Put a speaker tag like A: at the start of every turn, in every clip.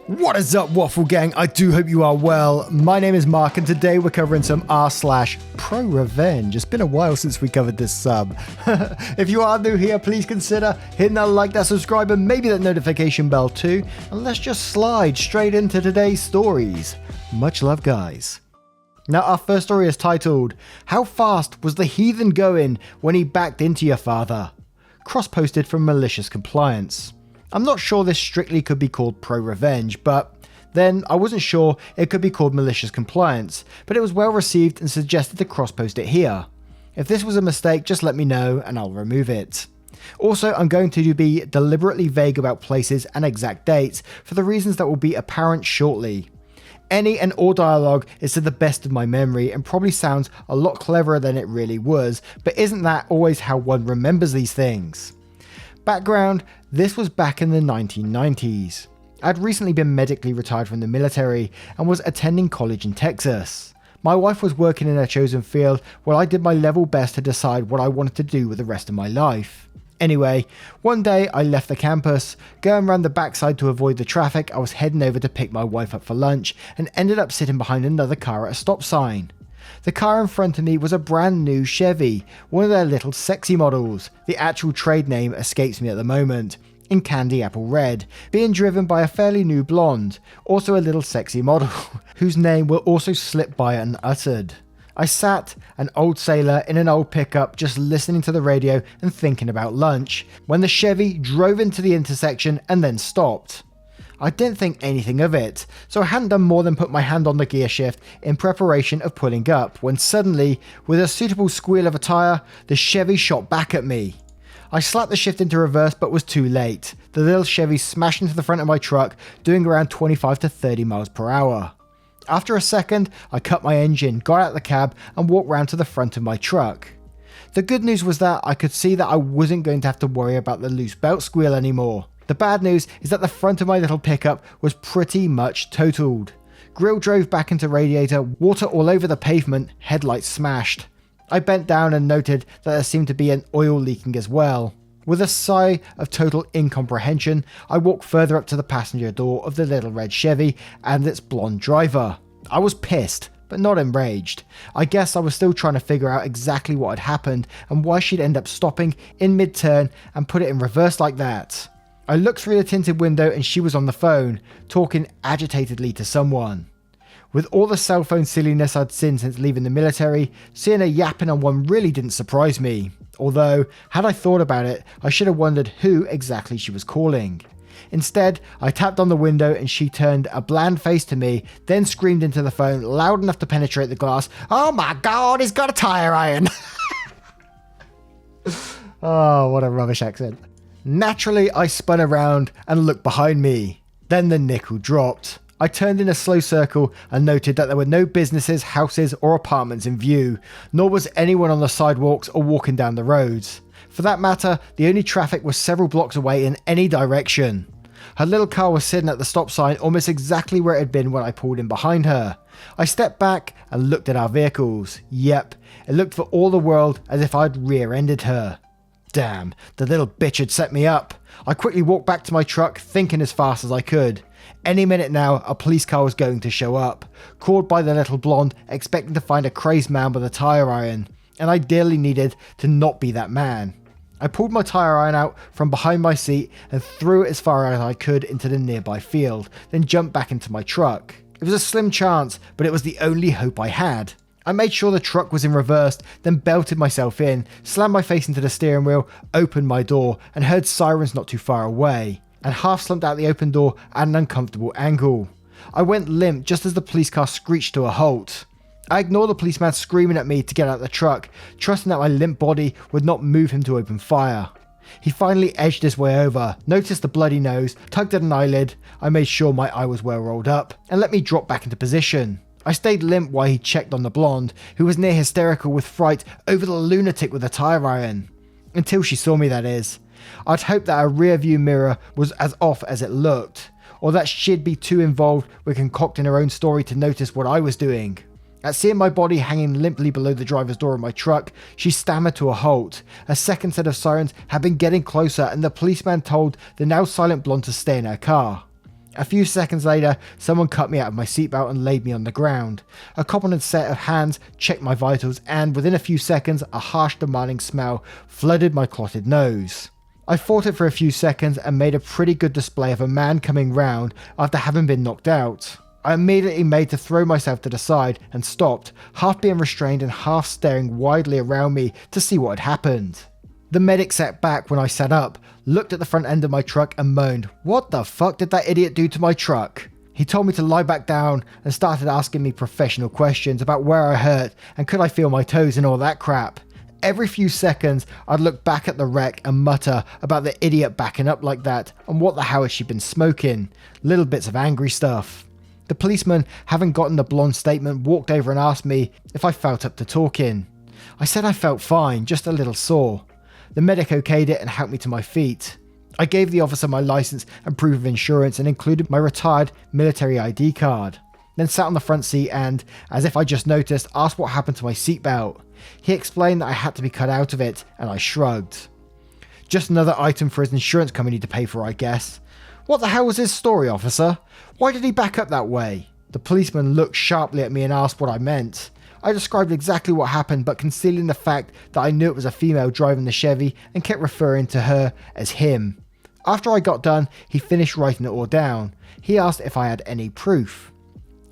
A: What is up, Waffle Gang? I do hope you are well. My name is Mark, and today we're covering some r/ProRevenge. It's been a while since we covered this sub. If you are new here, please consider hitting that like, that subscribe, and maybe that notification bell too. And let's just slide straight into today's stories. Much love, guys. Now, our first story is titled, How Fast Was the Heathen Going When He Backed Into Your Father? Cross-posted from Malicious Compliance. I'm not sure this strictly could be called pro-revenge, but then I wasn't sure it could be called malicious compliance, but it was well received and suggested to cross-post it here. If this was a mistake, just let me know and I'll remove it. Also, I'm going to be deliberately vague about places and exact dates for the reasons that will be apparent shortly. Any and all dialogue is to the best of my memory and probably sounds a lot cleverer than it really was, but isn't that always how one remembers these things? Background, this was back in the 1990s. I'd recently been medically retired from the military and was attending college in Texas. My wife was working in her chosen field while I did my level best to decide what I wanted to do with the rest of my life. Anyway, one day I left the campus, going around the backside to avoid the traffic. I was heading over to pick my wife up for lunch and ended up sitting behind another car at a stop sign. The car in front of me was a brand new Chevy, one of their little sexy models, the actual trade name escapes me at the moment, in candy apple red, being driven by a fairly new blonde, also a little sexy model, whose name will also slip by unuttered. I sat, an old sailor in an old pickup, just listening to the radio and thinking about lunch, when the Chevy drove into the intersection and then stopped. I didn't think anything of it, so I hadn't done more than put my hand on the gear shift in preparation of pulling up, when suddenly, with a suitable squeal of a tyre, the Chevy shot back at me. I slapped the shift into reverse but was too late. The little Chevy smashed into the front of my truck, doing around 25 to 30 miles per hour. After a second, I cut my engine, got out of the cab and walked round to the front of my truck. The good news was that I could see that I wasn't going to have to worry about the loose belt squeal anymore. The bad news is that the front of my little pickup was pretty much totaled. Grille drove back into radiator, water all over the pavement, headlights smashed. I bent down and noted that there seemed to be an oil leaking as well. With a sigh of total incomprehension, I walked further up to the passenger door of the little red Chevy and its blonde driver. I was pissed, but not enraged. I guess I was still trying to figure out exactly what had happened and why she'd end up stopping in mid-turn and put it in reverse like that. I looked through the tinted window and she was on the phone, talking agitatedly to someone. With all the cell phone silliness I'd seen since leaving the military, seeing her yapping on one really didn't surprise me. Although, had I thought about it, I should have wondered who exactly she was calling. Instead, I tapped on the window and she turned a bland face to me, then screamed into the phone loud enough to penetrate the glass, "Oh my god, he's got a tyre iron!" Oh, what a rubbish accent. Naturally, I spun around and looked behind me. Then the nickel dropped. I turned in a slow circle and noted that there were no businesses, houses or apartments in view, nor was anyone on the sidewalks or walking down the roads. For that matter, the only traffic was several blocks away in any direction. Her little car was sitting at the stop sign almost exactly where it had been when I pulled in behind her. I stepped back and looked at our vehicles. Yep, it looked for all the world as if I'd rear-ended her. Damn, the little bitch had set me up. I quickly walked back to my truck, thinking as fast as I could. Any minute now, a police car was going to show up, called by the little blonde, expecting to find a crazed man with a tyre iron, and I dearly needed to not be that man. I pulled my tyre iron out from behind my seat and threw it as far as I could into the nearby field, then jumped back into my truck. It was a slim chance, but it was the only hope I had. I made sure the truck was in reverse, then belted myself in, slammed my face into the steering wheel, opened my door, and heard sirens not too far away, and half slumped out the open door at an uncomfortable angle. I went limp just as the police car screeched to a halt. I ignored the policeman screaming at me to get out of the truck, trusting that my limp body would not move him to open fire. He finally edged his way over, noticed the bloody nose, tugged at an eyelid. I made sure my eye was well rolled up, and let me drop back into position. I stayed limp while he checked on the blonde, who was near hysterical with fright over the lunatic with a tyre iron. Until she saw me, that is. I'd hoped that her rear view mirror was as off as it looked, or that she'd be too involved with concocting her own story to notice what I was doing. At seeing my body hanging limply below the driver's door of my truck, she stammered to a halt. A second set of sirens had been getting closer and the policeman told the now silent blonde to stay in her car. A few seconds later, someone cut me out of my seatbelt and laid me on the ground. A competent set of hands checked my vitals, and within a few seconds, a harsh, demanding smell flooded my clotted nose. I fought it for a few seconds and made a pretty good display of a man coming round after having been knocked out. I immediately made to throw myself to the side and stopped, half being restrained and half staring widely around me to see what had happened. The medic sat back when I sat up, looked at the front end of my truck and moaned, "What the fuck did that idiot do to my truck?" He told me to lie back down and started asking me professional questions about where I hurt and could I feel my toes and all that crap. Every few seconds, I'd look back at the wreck and mutter about the idiot backing up like that and what the hell had she been smoking. Little bits of angry stuff. The policeman, having gotten the blonde statement, walked over and asked me if I felt up to talking. I said I felt fine, just a little sore. The medic okayed it and helped me to my feet. I gave the officer my license and proof of insurance and included my retired military ID card. Then sat on the front seat and, as if I just noticed, asked what happened to my seatbelt. He explained that I had to be cut out of it, and I shrugged. Just another item for his insurance company to pay for, I guess. What the hell was his story, officer? Why did he back up that way? The policeman looked sharply at me and asked what I meant. I described exactly what happened, but concealing the fact that I knew it was a female driving the Chevy and kept referring to her as him. After I got done, he finished writing it all down. He asked if I had any proof.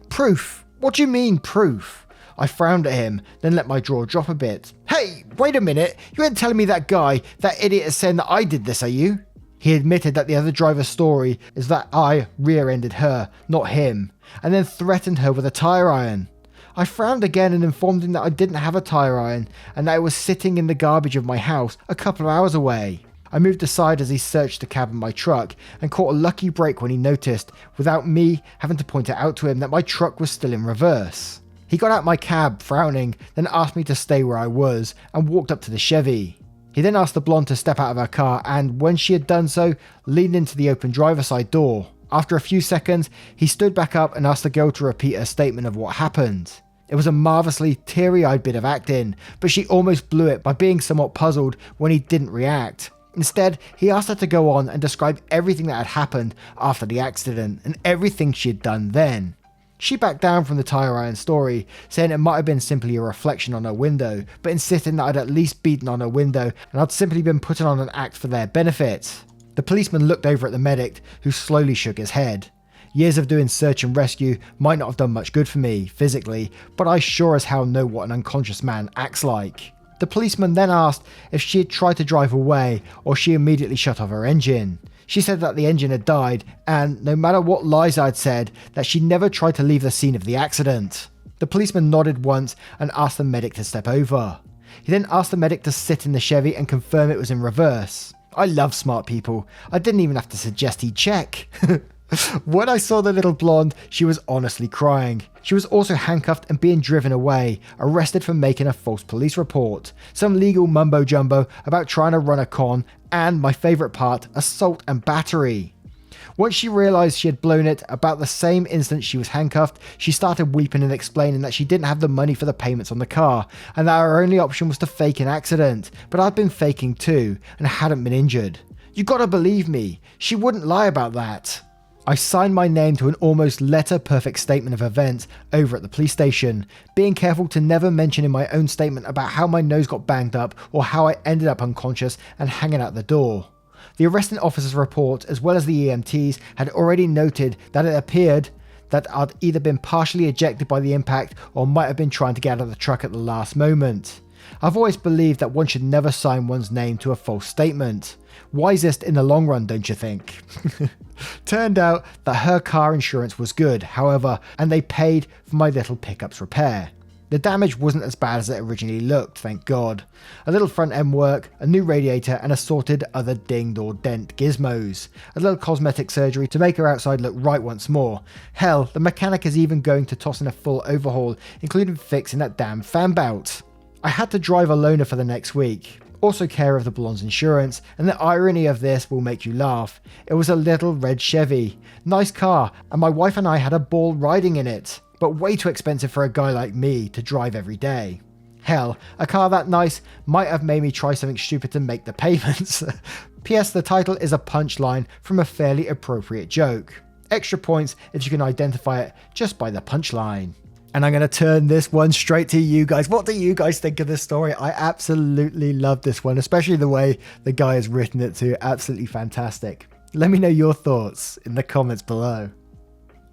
A: Proof? What do you mean, proof? I frowned at him, then let my jaw drop a bit. Hey, wait a minute, you ain't telling me that guy, that idiot is saying that I did this, are you? He admitted that the other driver's story is that I rear-ended her, not him, and then threatened her with a tire iron. I frowned again and informed him that I didn't have a tire iron and that it was sitting in the garbage of my house a couple of hours away. I moved aside as he searched the cab of my truck and caught a lucky break when he noticed, without me having to point it out to him, that my truck was still in reverse. He got out my cab, frowning, then asked me to stay where I was and walked up to the Chevy. He then asked the blonde to step out of her car and, when she had done so, leaned into the open driver's side door. After a few seconds, he stood back up and asked the girl to repeat her statement of what happened. It was a marvellously teary-eyed bit of acting, but she almost blew it by being somewhat puzzled when he didn't react. Instead, he asked her to go on and describe everything that had happened after the accident and everything she had done then. She backed down from the tire iron story, saying it might have been simply a reflection on her window, but insisting that I'd at least beaten on her window and I'd simply been putting on an act for their benefit. The policeman looked over at the medic, who slowly shook his head. Years of doing search and rescue might not have done much good for me, physically, but I sure as hell know what an unconscious man acts like. The policeman then asked if she had tried to drive away or she immediately shut off her engine. She said that the engine had died and, no matter what lies I'd said, that she never tried to leave the scene of the accident. The policeman nodded once and asked the medic to step over. He then asked the medic to sit in the Chevy and confirm it was in reverse. I love smart people. I didn't even have to suggest he'd check. When I saw the little blonde, she was honestly crying. She was also handcuffed and being driven away, arrested for making a false police report, some legal mumbo jumbo about trying to run a con, and my favourite part, assault and battery. Once she realised she had blown it, about the same instant she was handcuffed, she started weeping and explaining that she didn't have the money for the payments on the car, and that her only option was to fake an accident, but I'd been faking too, and hadn't been injured. You gotta believe me, she wouldn't lie about that. I signed my name to an almost letter-perfect statement of events over at the police station, being careful to never mention in my own statement about how my nose got banged up or how I ended up unconscious and hanging out the door. The arresting officer's report, as well as the EMTs, had already noted that it appeared that I'd either been partially ejected by the impact or might have been trying to get out of the truck at the last moment. I've always believed that one should never sign one's name to a false statement. Wisest in the long run, don't you think? Turned out that her car insurance was good, however, and they paid for my little pickup's repair. The damage wasn't as bad as it originally looked, thank God. A little front end work, a new radiator, and assorted other dinged or dent gizmos. A little cosmetic surgery to make her outside look right once more. Hell, the mechanic is even going to toss in a full overhaul, including fixing that damn fan belt. I had to drive a loaner for the next week. Also care of the blonde's insurance, and the irony of this will make you laugh. It was a little red Chevy. Nice car, and my wife and I had a ball riding in it, but way too expensive for a guy like me to drive every day. Hell, a car that nice might have made me try something stupid to make the payments. P.S. The title is a punchline from a fairly appropriate joke. Extra points if you can identify it just by the punchline. And I'm going to turn this one straight to you guys. What do you guys think of this story? I absolutely love this one, especially the way the guy has written it too. Absolutely fantastic. Let me know your thoughts in the comments below.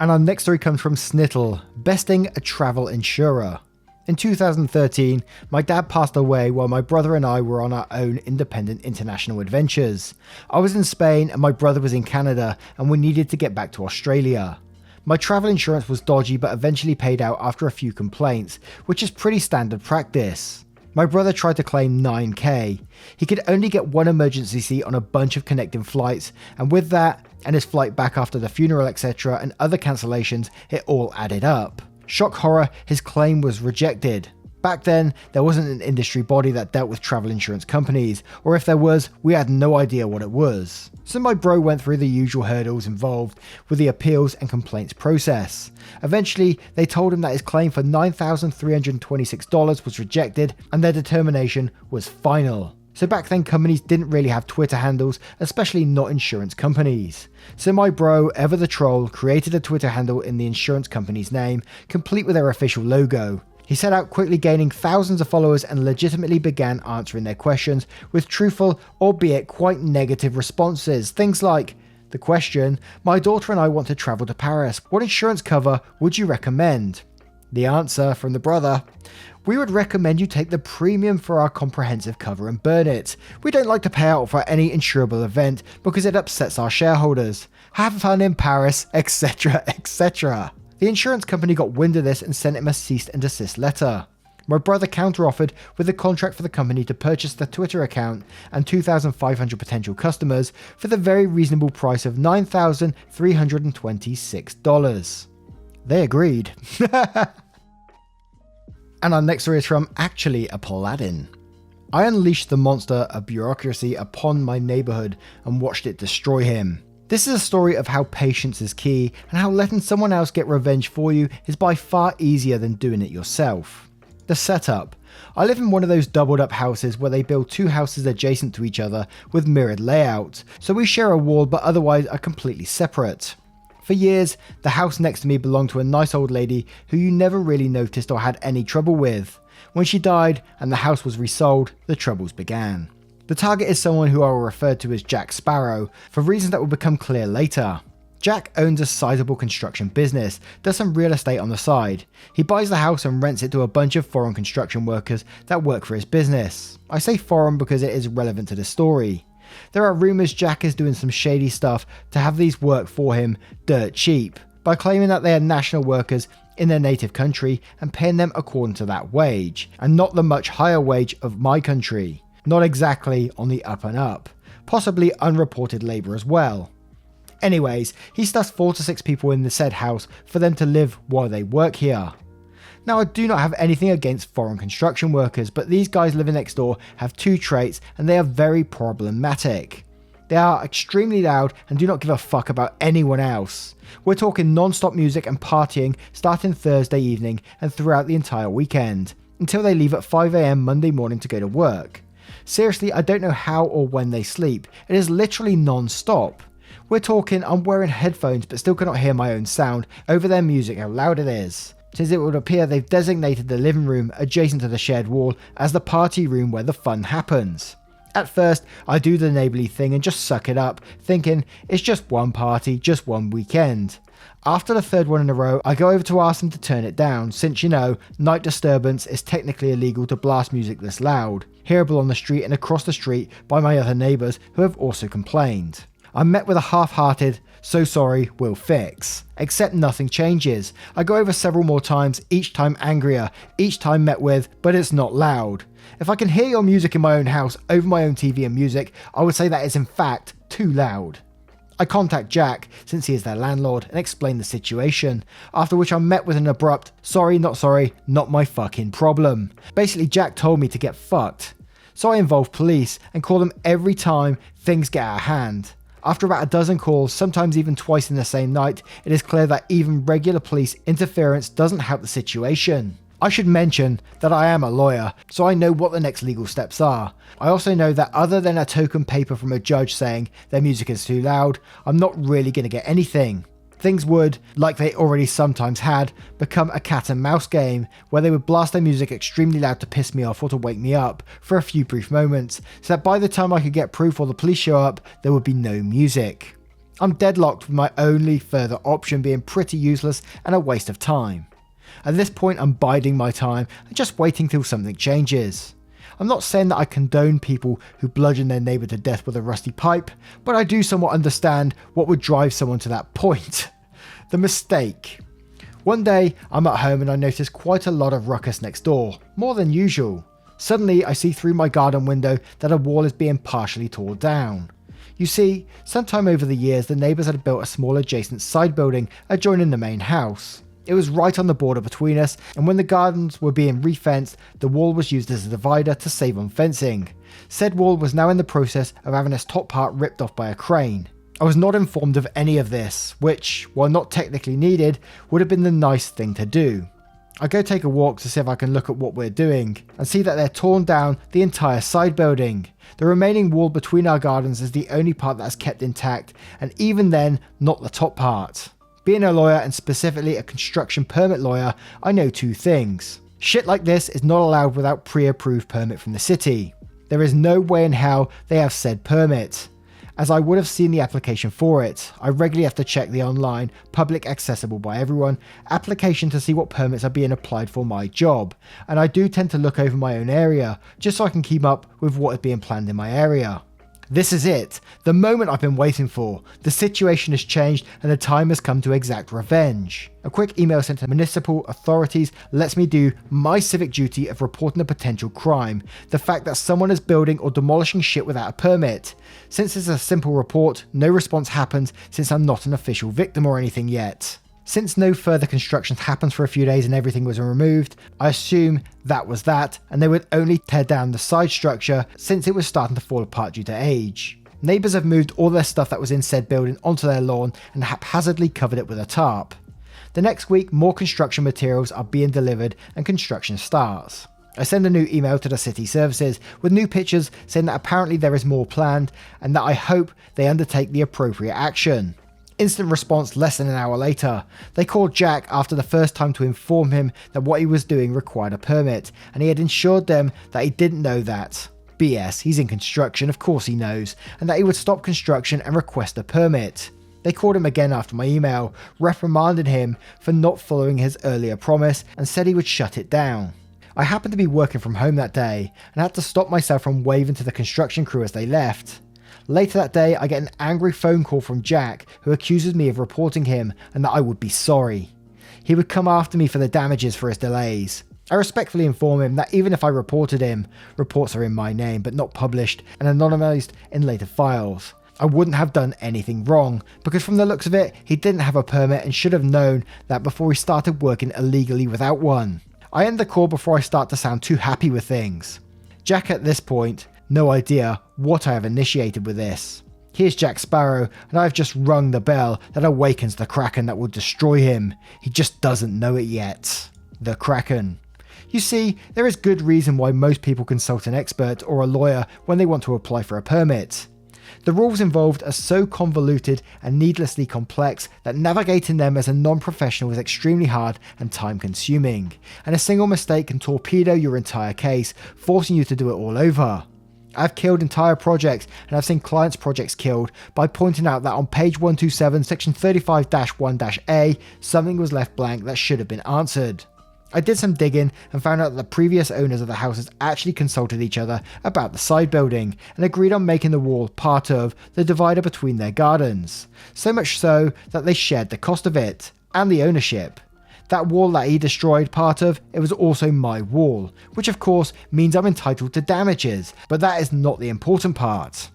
A: And our next story comes from Snittle, besting a travel insurer. In 2013, my dad passed away while my brother and I were on our own independent international adventures. I was in Spain and my brother was in Canada, and we needed to get back to Australia. My travel insurance was dodgy but eventually paid out after a few complaints, which is pretty standard practice. My brother tried to claim $9,000. He could only get one emergency seat on a bunch of connecting flights, and with that, and his flight back after the funeral etc. and other cancellations, it all added up. Shock horror, his claim was rejected. Back then, there wasn't an industry body that dealt with travel insurance companies, or if there was, we had no idea what it was. So my bro went through the usual hurdles involved with the appeals and complaints process. Eventually, they told him that his claim for $9,326 was rejected and their determination was final. So back then, companies didn't really have Twitter handles, especially not insurance companies. So my bro, Ever the Troll, created a Twitter handle in the insurance company's name, complete with their official logo. He set out quickly gaining thousands of followers and legitimately began answering their questions with truthful, albeit quite negative responses. Things like, the question, my daughter and I want to travel to Paris. What insurance cover would you recommend? The answer from the brother, we would recommend you take the premium for our comprehensive cover and burn it. We don't like to pay out for any insurable event because it upsets our shareholders. Have fun in Paris, etc, etc. The insurance company got wind of this and sent him a cease and desist letter. My brother counteroffered with a contract for the company to purchase the Twitter account and 2,500 potential customers for the very reasonable price of $9,326. They agreed. And our next story is from Actually a Paladin. I unleashed the monster of bureaucracy upon my neighborhood and watched it destroy him. This is a story of how patience is key and how letting someone else get revenge for you is by far easier than doing it yourself. The setup. I live in one of those doubled up houses where they build two houses adjacent to each other with mirrored layouts, so we share a wall but otherwise are completely separate. For years, the house next to me belonged to a nice old lady who you never really noticed or had any trouble with. When she died and the house was resold, the troubles began. The target is someone who I will refer to as Jack Sparrow, for reasons that will become clear later. Jack owns a sizable construction business, does some real estate on the side. He buys the house and rents it to a bunch of foreign construction workers that work for his business. I say foreign because it is relevant to the story. There are rumours Jack is doing some shady stuff to have these work for him dirt cheap, by claiming that they are national workers in their native country and paying them according to that wage, and not the much higher wage of my country. Not exactly on the up and up. Possibly unreported labour as well. Anyways, he stuffs 4 to 6 people in the said house for them to live while they work here. Now, I do not have anything against foreign construction workers, but these guys living next door have two traits and they are very problematic. They are extremely loud and do not give a fuck about anyone else. We're talking non-stop music and partying starting Thursday evening and throughout the entire weekend, until they leave at 5 AM Monday morning to go to work. Seriously, I don't know how or when they sleep. It is literally non-stop. We're talking I'm wearing headphones but still cannot hear my own sound over their music, how loud it is. Since it would appear they've designated the living room adjacent to the shared wall as the party room where the fun happens. At first, I do the neighbourly thing and just suck it up, thinking it's just one party, just one weekend. After the third one in a row, I go over to ask them to turn it down, since you know, night disturbance is technically illegal to blast music this loud, hearable on the street and across the street by my other neighbours who have also complained. I'm met with a half-hearted, so sorry, we'll fix. Except nothing changes. I go over several more times, each time angrier, each time met with, but it's not loud. If I can hear your music in my own house over my own TV and music, I would say that is in fact too loud. I contact Jack, since he is their landlord, and explain the situation, after which I'm met with an abrupt, sorry, not my fucking problem. Basically, Jack told me to get fucked. So I involve police and call them every time things get out of hand. After about a dozen calls, sometimes even twice in the same night, it is clear that even regular police interference doesn't help the situation. I should mention that I am a lawyer, so I know what the next legal steps are. I also know that other than a token paper from a judge saying their music is too loud, I'm not really going to get anything. Things would, like they already sometimes had, become a cat and mouse game where they would blast their music extremely loud to piss me off or to wake me up for a few brief moments, so that by the time I could get proof or the police show up, there would be no music. I'm deadlocked with my only further option being pretty useless and a waste of time. At this point I'm biding my time and just waiting till something changes. I'm not saying that I condone people who bludgeon their neighbour to death with a rusty pipe, but I do somewhat understand what would drive someone to that point. The mistake. One day, I'm at home and I notice quite a lot of ruckus next door, more than usual. Suddenly, I see through my garden window that a wall is being partially torn down. You see, sometime over the years, the neighbours had built a small adjacent side building adjoining the main house. It was right on the border between us, and when the gardens were being refenced, the wall was used as a divider to save on fencing. Said wall was now in the process of having its top part ripped off by a crane. I was not informed of any of this, which, while not technically needed, would have been the nice thing to do. I go take a walk to see if I can look at what we're doing, and see that they're torn down the entire side building. The remaining wall between our gardens is the only part that is kept intact, and even then, not the top part. Being a lawyer, and specifically a construction permit lawyer, I know two things. Shit like this is not allowed without pre-approved permit from the city. There is no way in hell they have said permit. As I would have seen the application for it, I regularly have to check the online, public accessible by everyone, application to see what permits are being applied for my job, and I do tend to look over my own area, just so I can keep up with what is being planned in my area. This is it, the moment I've been waiting for. The situation has changed and the time has come to exact revenge. A quick email sent to municipal authorities lets me do my civic duty of reporting a potential crime, the fact that someone is building or demolishing shit without a permit. Since it's a simple report, no response happens since I'm not an official victim or anything yet. Since no further construction happened for a few days and everything was removed, I assume that was that, and they would only tear down the side structure since it was starting to fall apart due to age. Neighbours have moved all their stuff that was in said building onto their lawn and haphazardly covered it with a tarp. The next week, more construction materials are being delivered and construction starts. I send a new email to the city services with new pictures saying that apparently there is more planned and that I hope they undertake the appropriate action. Instant response less than an hour later. They called Jack after the first time to inform him that what he was doing required a permit, and he had assured them that he didn't know that. BS, he's in construction, of course he knows, and that he would stop construction and request a permit. They called him again after my email, reprimanded him for not following his earlier promise and said he would shut it down. I happened to be working from home that day and had to stop myself from waving to the construction crew as they left. Later that day, I get an angry phone call from Jack who accuses me of reporting him and that I would be sorry. He would come after me for the damages for his delays. I respectfully inform him that even if I reported him, reports are in my name but not published and anonymized in later files. I wouldn't have done anything wrong because from the looks of it, he didn't have a permit and should have known that before he started working illegally without one. I end the call before I start to sound too happy with things. Jack at this point, no idea what I have initiated with this. Here's Jack Sparrow, and I've just rung the bell that awakens the Kraken that will destroy him. He just doesn't know it yet. The Kraken. You see, there is good reason why most people consult an expert or a lawyer when they want to apply for a permit. The rules involved are so convoluted and needlessly complex that navigating them as a non-professional is extremely hard and time-consuming, and a single mistake can torpedo your entire case, forcing you to do it all over. I've killed entire projects and I've seen clients' projects killed by pointing out that on page 127, section 35-1-A, something was left blank that should have been answered. I did some digging and found out that the previous owners of the houses actually consulted each other about the side building and agreed on making the wall part of the divider between their gardens. So much so that they shared the cost of it and the ownership. That wall that he destroyed part of, it was also my wall, which of course means I'm entitled to damages, but that is not the important part.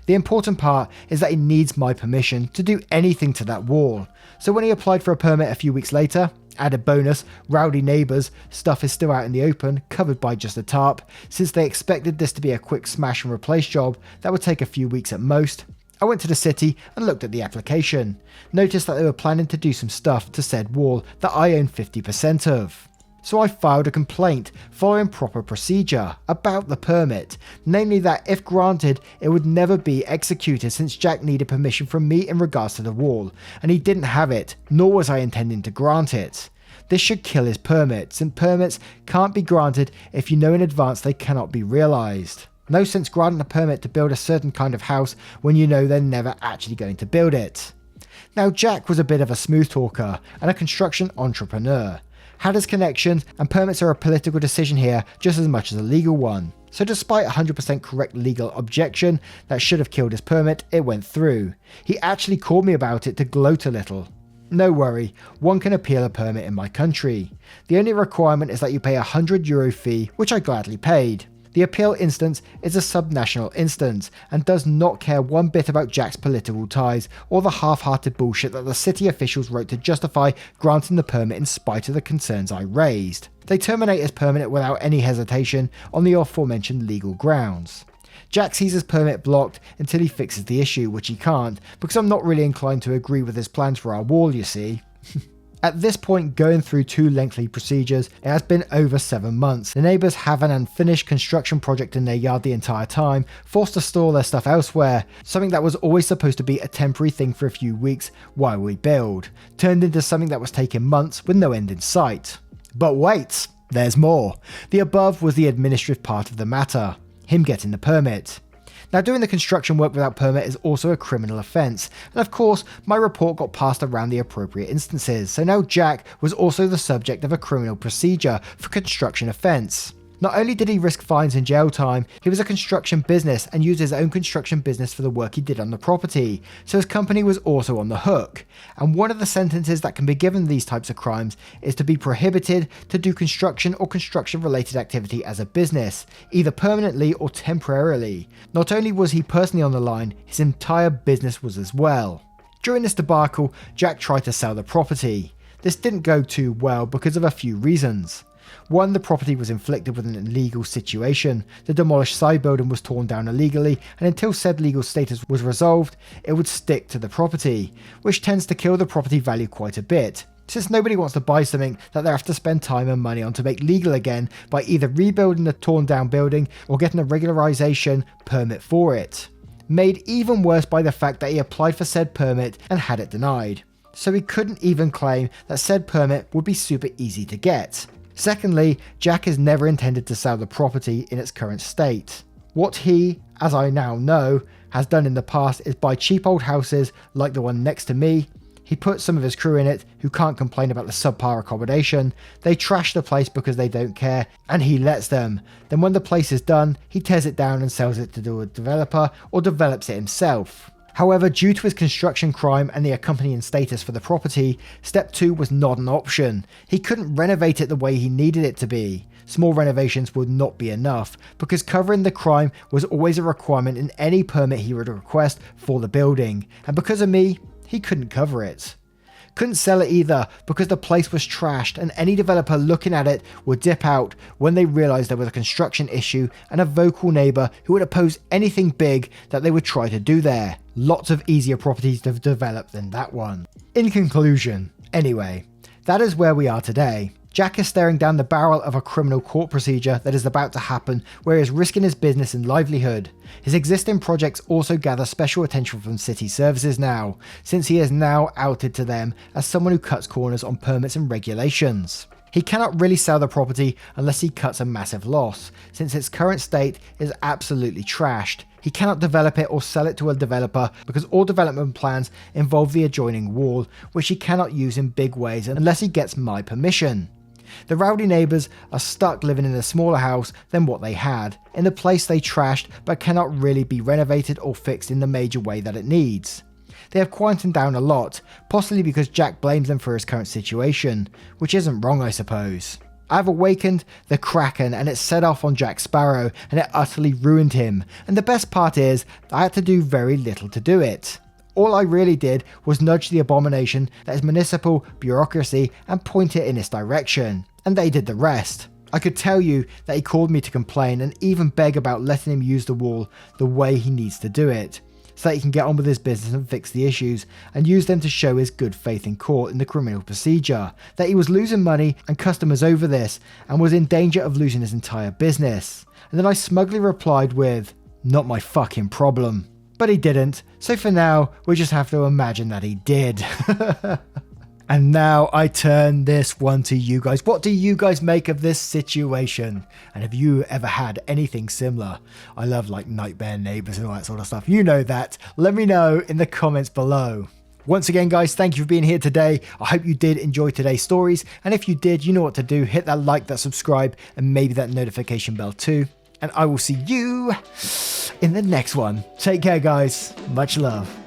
A: The important part is that he needs my permission to do anything to that wall. So when he applied for a permit a few weeks later, added bonus, rowdy neighbours, stuff is still out in the open, covered by just a tarp, since they expected this to be a quick smash and replace job that would take a few weeks at most. I went to the city and looked at the application. Noticed that they were planning to do some stuff to said wall that I own 50% of. So I filed a complaint following proper procedure about the permit, namely that if granted it would never be executed since Jack needed permission from me in regards to the wall, and he didn't have it, nor was I intending to grant it. This should kill his permits, and permits can't be granted if you know in advance they cannot be realised. No sense granting a permit to build a certain kind of house when you know they're never actually going to build it. Now Jack was a bit of a smooth talker and a construction entrepreneur. Had his connections, and permits are a political decision here just as much as a legal one. So despite 100% correct legal objection that should have killed his permit, it went through. He actually called me about it to gloat a little. No worry, one can appeal a permit in my country. The only requirement is that you pay a €100 fee, which I gladly paid. The appeal instance is a subnational instance and does not care one bit about Jack's political ties or the half-hearted bullshit that the city officials wrote to justify granting the permit in spite of the concerns I raised. They terminate his permit without any hesitation on the aforementioned legal grounds. Jack sees his permit blocked until he fixes the issue, which he can't, because I'm not really inclined to agree with his plans for our wall, you see. At this point, going through 2 lengthy procedures, it has been over 7 months. The neighbours have an unfinished construction project in their yard the entire time, forced to store their stuff elsewhere, something that was always supposed to be a temporary thing for a few weeks while we build, turned into something that was taking months with no end in sight. But wait, there's more. The above was the administrative part of the matter, him getting the permit. Now, doing the construction work without permit is also a criminal offence, and of course my report got passed around the appropriate instances, so now Jack was also the subject of a criminal procedure for construction offence. Not only did he risk fines and jail time, he was a construction business and used his own construction business for the work he did on the property, so his company was also on the hook. And one of the sentences that can be given these types of crimes is to be prohibited to do construction or construction related activity as a business, either permanently or temporarily. Not only was he personally on the line, his entire business was as well. During this debacle, Jack tried to sell the property. This didn't go too well because of a few reasons. One, the property was inflicted with an illegal situation. The demolished side building was torn down illegally, and until said legal status was resolved, it would stick to the property, which tends to kill the property value quite a bit, since nobody wants to buy something that they have to spend time and money on to make legal again by either rebuilding the torn down building or getting a regularization permit for it. Made even worse by the fact that he applied for said permit and had it denied, so he couldn't even claim that said permit would be super easy to get. Secondly, Jack has never intended to sell the property in its current state. What he, as I now know, has done in the past is buy cheap old houses like the one next to me. He puts some of his crew in it who can't complain about the subpar accommodation. They trash the place because they don't care, and he lets them. Then when the place is done, he tears it down and sells it to a developer or develops it himself. However, due to his construction crime and the accompanying status for the property, step 2 was not an option. He couldn't renovate it the way he needed it to be. Small renovations would not be enough, because covering the crime was always a requirement in any permit he would request for the building, and because of me, he couldn't cover it. Couldn't sell it either because the place was trashed, and any developer looking at it would dip out when they realised there was a construction issue and a vocal neighbour who would oppose anything big that they would try to do there. Lots of easier properties to develop than that one. In conclusion, anyway, that is where we are today. Jack is staring down the barrel of a criminal court procedure that is about to happen, where he is risking his business and livelihood. His existing projects also gather special attention from city services now, since he is now outed to them as someone who cuts corners on permits and regulations. He cannot really sell the property unless he cuts a massive loss, since its current state is absolutely trashed. He cannot develop it or sell it to a developer because all development plans involve the adjoining wall, which he cannot use in big ways unless he gets my permission. The rowdy neighbours are stuck living in a smaller house than what they had, in a place they trashed but cannot really be renovated or fixed in the major way that it needs. They have quietened down a lot, possibly because Jack blames them for his current situation, which isn't wrong I suppose. I've awakened the Kraken and it set off on Jack Sparrow and it utterly ruined him, and the best part is I had to do very little to do it. All I really did was nudge the abomination that is municipal bureaucracy and point it in its direction, and they did the rest. I could tell you that he called me to complain and even beg about letting him use the wall the way he needs to do it, so that he can get on with his business and fix the issues, and use them to show his good faith in court in the criminal procedure, that he was losing money and customers over this and was in danger of losing his entire business. And then I smugly replied with, "Not my fucking problem." But he didn't, so for now, we just have to imagine that he did. And now I turn this one to you guys. What do you guys make of this situation? And have you ever had anything similar? I love like nightmare neighbors and all that sort of stuff. You know that. Let me know in the comments below. Once again, guys, thank you for being here today. I hope you did enjoy today's stories. And if you did, you know what to do. Hit that like, that subscribe, and maybe that notification bell too. And I will see you in the next one. Take care, guys. Much love.